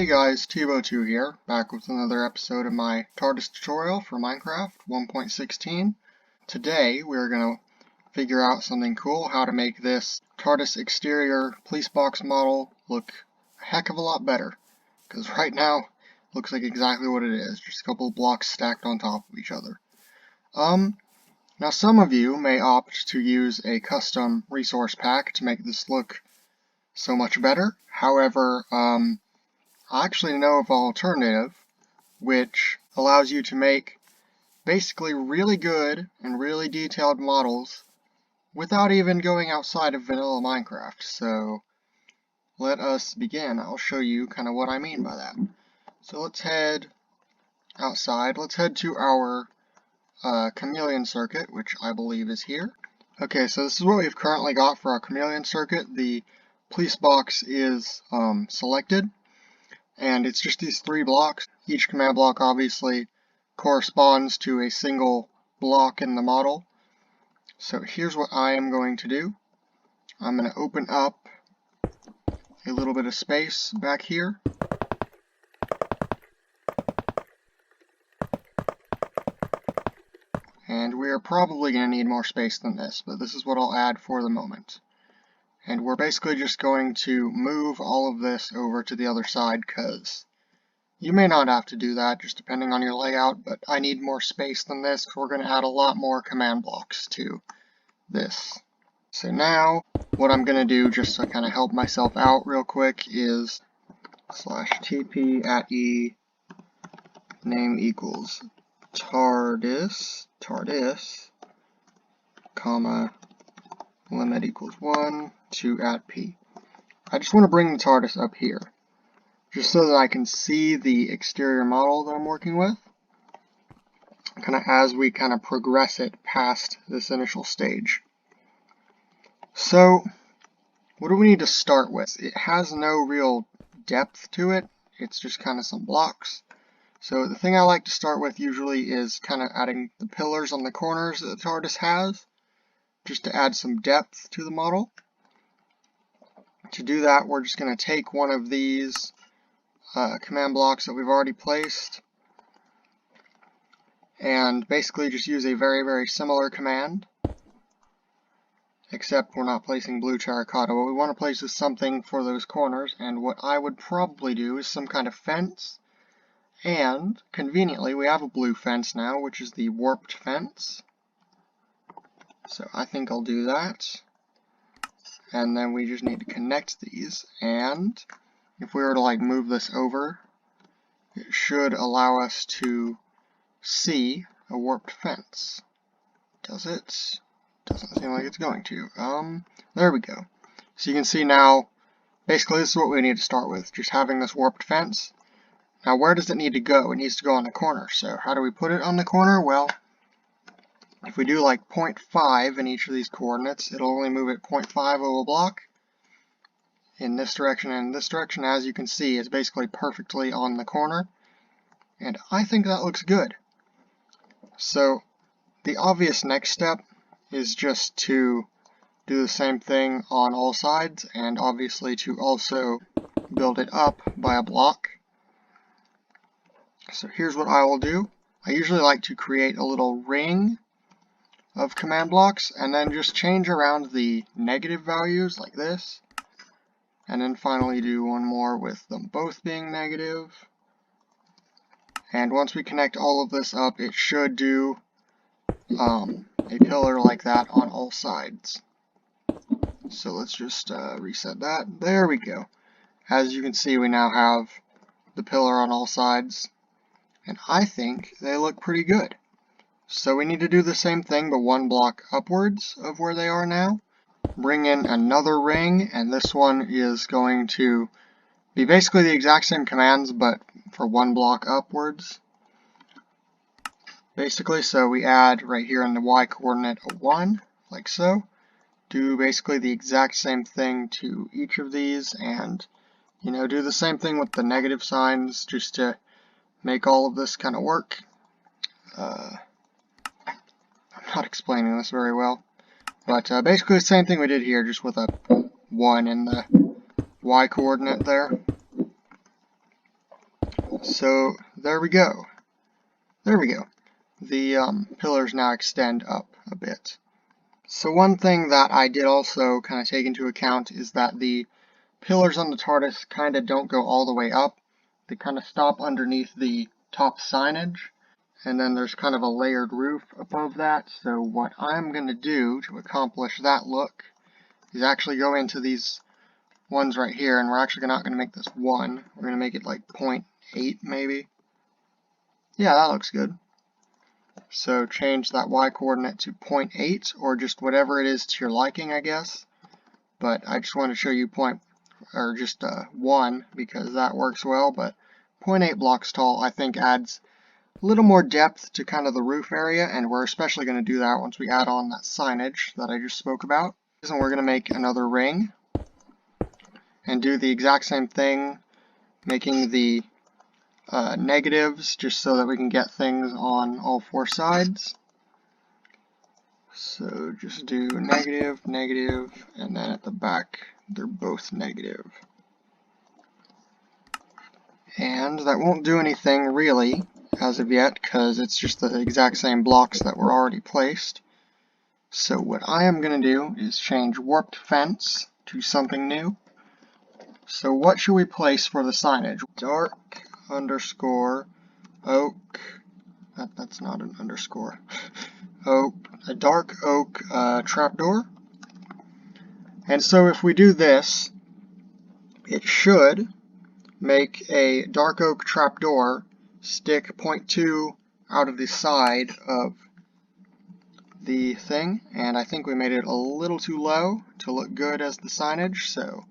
guys, Tivo2 here, back with another episode of my Tardis tutorial for Minecraft 1.16. Today we're going to figure out something cool, how to make this Tardis exterior police box model look a heck of a lot better. Because right now, it looks like exactly what it is, just a couple of blocks stacked on top of each other. Now some of you may opt to use a custom resource pack to make this look so much better. However, I actually know of an alternative which allows you to make basically really good and really detailed models without even going outside of vanilla Minecraft. So let us begin. I'll show you kind of what I mean by that. So let's head outside. Let's head to our Chameleon Circuit, which I believe is here. Okay, so this is what we've currently got for our Chameleon Circuit. The police box is selected. And it's just these 3 blocks. Each command block obviously corresponds to a single block in the model. So here's what I am going to do. I'm going to open up a little bit of space back here. And we are probably going to need more space than this, but this is what I'll add for the moment. And we're basically just going to move all of this over to the other side, because you may not have to do that, just depending on your layout, but I need more space than this, because we're going to add a lot more command blocks to this. So now, what I'm going to do, just to kind of help myself out real quick, is /tp@e name equals Tardis, comma, limit equals 1 to @p. I just want to bring the Tardis up here, just so that I can see the exterior model that I'm working with, kind of as we kind of progress it past this initial stage. So, what do we need to start with? It has no real depth to it, it's just kind of some blocks. So the thing I like to start with usually is kind of adding the pillars on the corners that the Tardis has, just to add some depth to the model. To do that, we're just going to take one of these command blocks that we've already placed and basically just use a very similar command, except we're not placing blue terracotta. What we want to place is something for those corners, and what I would probably do is some kind of fence, and conveniently we have a blue fence now, which is the warped fence. So I think I'll do that. And then we just need to connect these, and if we were to like move this over, it should allow us to see a warped fence. Does it? Doesn't seem like it's going to. There we go. So you can see now, basically this is what we need to start with, just having this warped fence. Now where does it need to go? It needs to go on the corner. So how do we put it on the corner? Well, if we do like 0.5 in each of these coordinates, it'll only move it 0.5 of a block in this direction and in this direction. As you can see, it's basically perfectly on the corner, and I think that looks good. So the obvious next step is just to do the same thing on all sides, and obviously to also build it up by a block. So here's what I will do. I usually like to create a little ring of command blocks, and then just change around the negative values like this, and then finally do one more with them both being negative. And once we connect all of this up, it should do a pillar like that on all sides. So let's just reset that. There we go. As you can see, we now have the pillar on all sides, and I think they look pretty good. So we need to do the same thing, but one block upwards of where they are now. Bring in another ring, and this one is going to be basically the exact same commands, but for one block upwards. Basically, so we add right here in the Y coordinate a 1, like so. Do basically the exact same thing to each of these, and do the same thing with the negative signs, just to make all of this kind of work. I'm not explaining this very well, but basically the same thing we did here, just with a 1 in the Y coordinate there. So there we go. There we go. The pillars now extend up a bit. So one thing that I did also kind of take into account is that the pillars on the TARDIS kind of don't go all the way up. They kind of stop underneath the top signage, and then there's kind of a layered roof above that. So what I'm going to do to accomplish that look is actually go into these ones right here, and we're actually not going to make this 1. We're going to make it like 0.8 maybe. Yeah, that looks good. So change that y coordinate to 0.8, or just whatever it is to your liking, I guess. But I just want to show you 1 because that works well. But 0.8 blocks tall, I think, adds a little more depth to kind of the roof area, and we're especially going to do that once we add on that signage that I just spoke about. And we're going to make another ring and do the exact same thing, making the negatives just so that we can get things on all 4 sides. So just do negative, negative, and then at the back they're both negative. And that won't do anything really as of yet because it's just the exact same blocks that were already placed. So what I am going to do is change warped fence to something new. So what should we place for the signage? Dark underscore oak. That's not an underscore. Oak, a dark oak trapdoor. And so if we do this, it should make a dark oak trapdoor stick 0.2 out of the side of the thing, and I think we made it a little too low to look good as the signage, so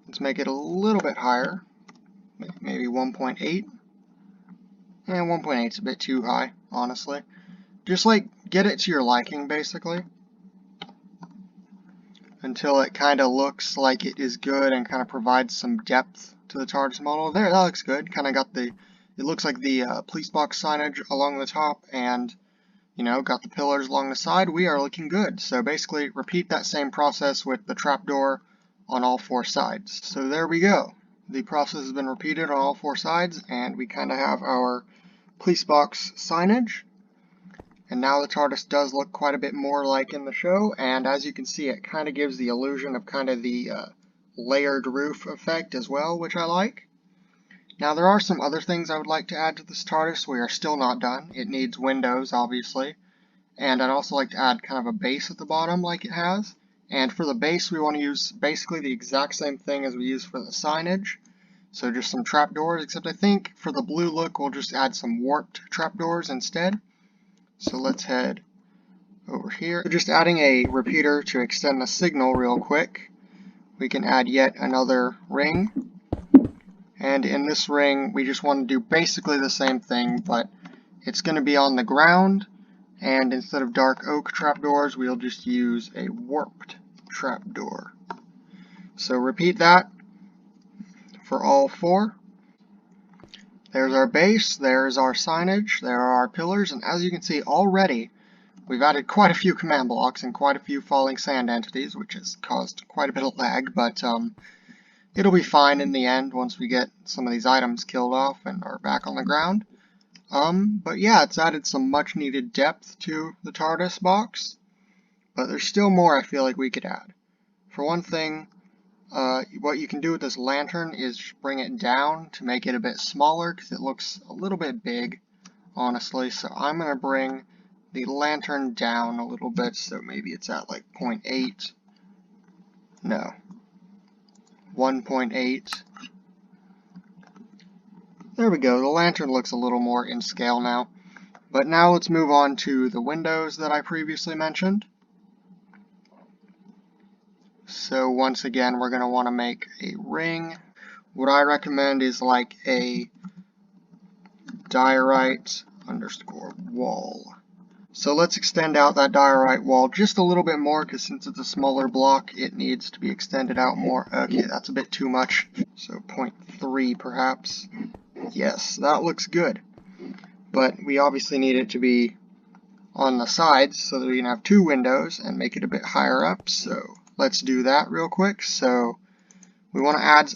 let's make it a little bit higher, maybe 1.8. And 1.8 is a bit too high, honestly. Just like get it to your liking basically, until it kind of looks like it is good and kind of provides some depth to the TARDIS model. There, that looks good. Kind of got the, it looks like the police box signage along the top, and you know, got the pillars along the side. We are looking good. So basically repeat that same process with the trapdoor on all 4 sides. So there we go. The process has been repeated on all 4 sides, and we kind of have our police box signage. And now the TARDIS does look quite a bit more like in the show, and as you can see, it kind of gives the illusion of kind of the layered roof effect as well, which I like. Now there are some other things I would like to add to this TARDIS. We are still not done. It needs windows, obviously, and I'd also like to add kind of a base at the bottom like it has. And for the base, we want to use basically the exact same thing as we use for the signage. So just some trapdoors, except I think for the blue look, we'll just add some warped trapdoors instead. So let's head over here. So just adding a repeater to extend the signal real quick. We can add yet another ring. And in this ring, we just want to do basically the same thing, but it's going to be on the ground. And instead of dark oak trapdoors, we'll just use a warped trapdoor. So repeat that for all 4. There's our base, there's our signage, there are our pillars, and as you can see already, we've added quite a few command blocks and quite a few falling sand entities, which has caused quite a bit of lag, but it'll be fine in the end once we get some of these items killed off and are back on the ground. But yeah, it's added some much needed depth to the TARDIS box, but there's still more I feel like we could add. For one thing, what you can do with this lantern is bring it down to make it a bit smaller because it looks a little bit big, honestly. So I'm going to bring the lantern down a little bit, so maybe it's at like 0.8. No. 1.8. There we go. The lantern looks a little more in scale now. But now let's move on to the windows that I previously mentioned. So once again, we're going to want to make a ring. What I recommend is like a diorite underscore wall. So let's extend out that diorite wall just a little bit more, because since it's a smaller block, it needs to be extended out more. Okay, that's a bit too much. So 0.3 perhaps. Yes, that looks good. But we obviously need it to be on the sides so that we can have 2 windows and make it a bit higher up. So let's do that real quick. So We want to add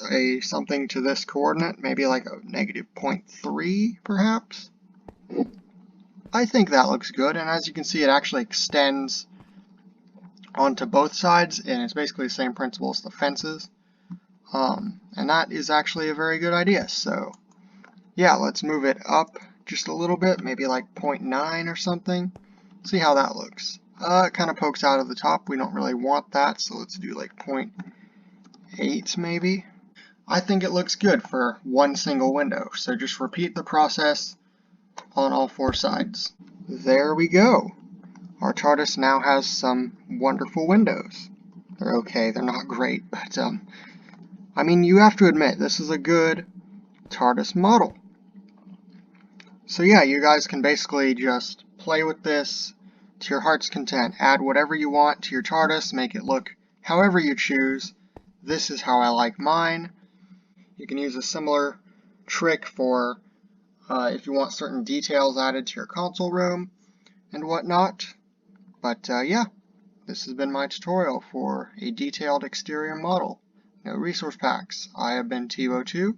something to this coordinate, maybe like a negative 0.3 perhaps. I think that looks good, and as you can see, it actually extends onto both sides, and it's basically the same principle as the fences. And that is actually a very good idea. So yeah, let's move it up just a little bit, maybe like 0.9 or something. See how that looks. It kind of pokes out of the top. We don't really want that, so let's do like 0.8 maybe. I think it looks good for one single window, so just repeat the process on all four sides. There we go. Our Tardis now has some wonderful windows. They're okay, they're not great, but I mean, you have to admit, this is a good Tardis model. So yeah, you guys can basically just play with this to your heart's content. Add whatever you want to your Tardis, make it look however you choose. This is how I like mine. You can use a similar trick for if you want certain details added to your console room and whatnot. But yeah, this has been my tutorial for a detailed exterior model. No resource packs. I have been TiVo2.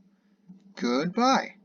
Goodbye.